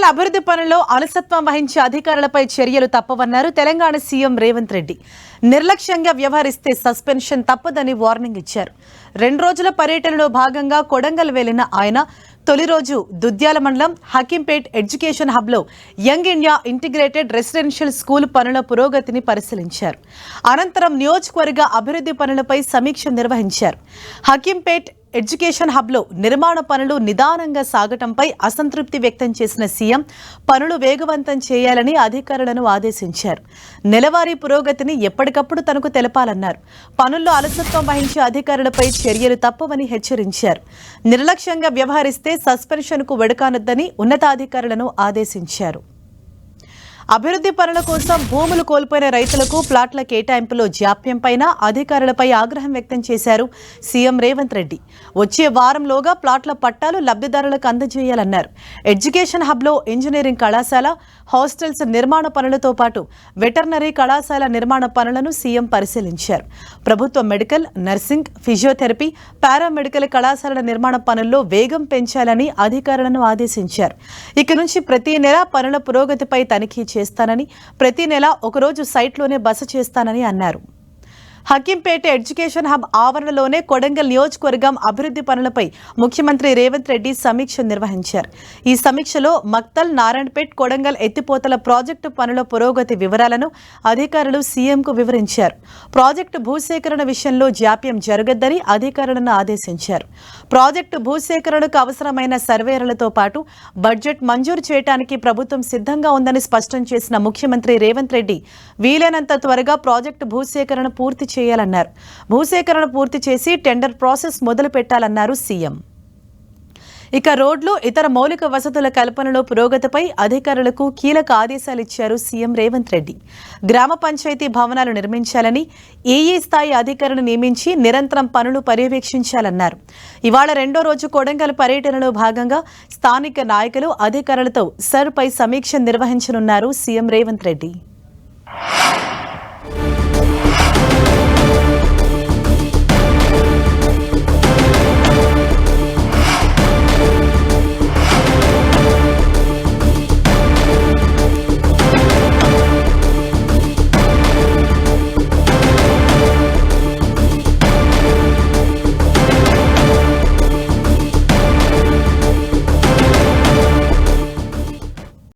కొడంగల్ అభివృద్ధి పనుల్లో అలసత్వం వహించే అధికారులపై చర్యలు తప్పవన్నారు తెలంగాణ సీఎం రేవంత్ రెడ్డి. నిర్లక్ష్యంగా వ్యవహరిస్తే సస్పెన్షన్ తప్పదని వార్నింగ్ ఇచ్చారు. 2 రోజుల పర్యటనలో భాగంగా కొడంగల్ వెళ్లిన ఆయన తొలి రోజు దుద్యాల మండలం హకీంపేట్ ఎడ్యుకేషన్ హబ్లో young India integrated residential school పనుల పురోగతిని పరిశీలించారు. అనంతరం నియోజకవర్గ అభివృద్ధి పనులపై సమీక్ష నిర్వహించారు. హకీంపేట్ ఎడ్యుకేషన్ హబ్లో నిర్మాణ పనులు నిదానంగా సాగటంపై అసంతృప్తి వ్యక్తం చేసిన సీఎం పనులు వేగవంతం చేయాలని అధికారులను ఆదేశించారు. నెలవారీ పురోగతిని ఎప్పటికప్పుడు తనకు తెలపాలన్నారు. పనుల్లో అలసత్వం వహించే అధికారులపై చర్యలు తప్పవని హెచ్చరించారు. నిర్లక్ష్యంగా వ్యవహరిస్తే సస్పెన్షన్కు వెడకానొద్దని ఉన్నతాధికారులను ఆదేశించారు. అభివృద్ధి పనుల కోసం భూములు కోల్పోయిన రైతులకు ప్లాట్ల కేటాయింపులో జాప్యంపైన అధికారులపై ఆగ్రహం వ్యక్తం చేశారు సీఎం రేవంత్ రెడ్డి. వచ్చే వారంలోగా ప్లాట్ల పట్టాలు లబ్ధిదారులకు అందజేయాలన్నారు. ఎడ్యుకేషన్ హబ్లో ఇంజనీరింగ్ కళాశాల, హాస్టల్స్ నిర్మాణ పనులతో పాటు వెటర్నరీ కళాశాల నిర్మాణ పనులను సీఎం పరిశీలించారు. ప్రభుత్వ మెడికల్, నర్సింగ్, ఫిజియోథెరపీ, పారామెడికల్ కళాశాలల నిర్మాణ పనుల్లో వేగం పెంచాలని అధికారులను ఆదేశించారు. ఇక నుంచి ప్రతి నెల పనుల పురోగతిపై తనిఖీ చేస్తానని, ప్రతి నెల ఒకరోజు సైట్లోనే బస చేస్తానని అన్నారు. హకీంపేట ఎడ్యుకేషన్ హబ్ ఆవరణలోనే కొడంగల్ నియోజకవర్గం అభివృద్ధి పనులపై ముఖ్యమంత్రి రేవంత్ రెడ్డి సమీక్ష నిర్వహించారు. ఈ సమీక్షలో మక్తల్, నారాయణపేట్, కొడంగల్ ఎత్తిపోతల ప్రాజెక్టు పనుల పురోగతి వివరాలను అధికారులు సీఎంకు వివరించారు. ప్రాజెక్టు భూసేకరణ విషయంలో జాప్యం జరగద్దని అధికారులను ఆదేశించారు. ప్రాజెక్టు భూసేకరణకు అవసరమైన సర్వేయర్లతో పాటు బడ్జెట్ మంజూరు చేయడానికి ప్రభుత్వం సిద్ధంగా ఉందని స్పష్టం చేసిన ముఖ్యమంత్రి రేవంత్ రెడ్డి వీలైనంత త్వరగా ప్రాజెక్టు భూసేకరణ పూర్తి చేయాలన్నారు. భూసేకరణ పూర్తి చేసి టెండర్ ప్రాసెస్ మొదలు పెట్టాలన్నారు సీఎం. ఇక రోడ్లు, ఇతర మౌలిక వసతుల కల్పనలో పురోగతిపై అధికారులకు కీలక ఆదేశాలు ఇచ్చారు సీఎం రేవంత్ రెడ్డి. గ్రామ పంచాయతీ భవనాలు నిర్మించాలని ఏఈ స్థాయి అధికారులను నియమించి నిరంతరం పనులు పర్యవేక్షించాలన్నారు. ఇవాళ 2వ రోజు కొడంగల్ పర్యటనలో భాగంగా స్థానిక నాయకులు, అధికారులతో సర్పై సమీక్ష నిర్వహించనున్నారు సీఎం రేవంత్ రెడ్డి.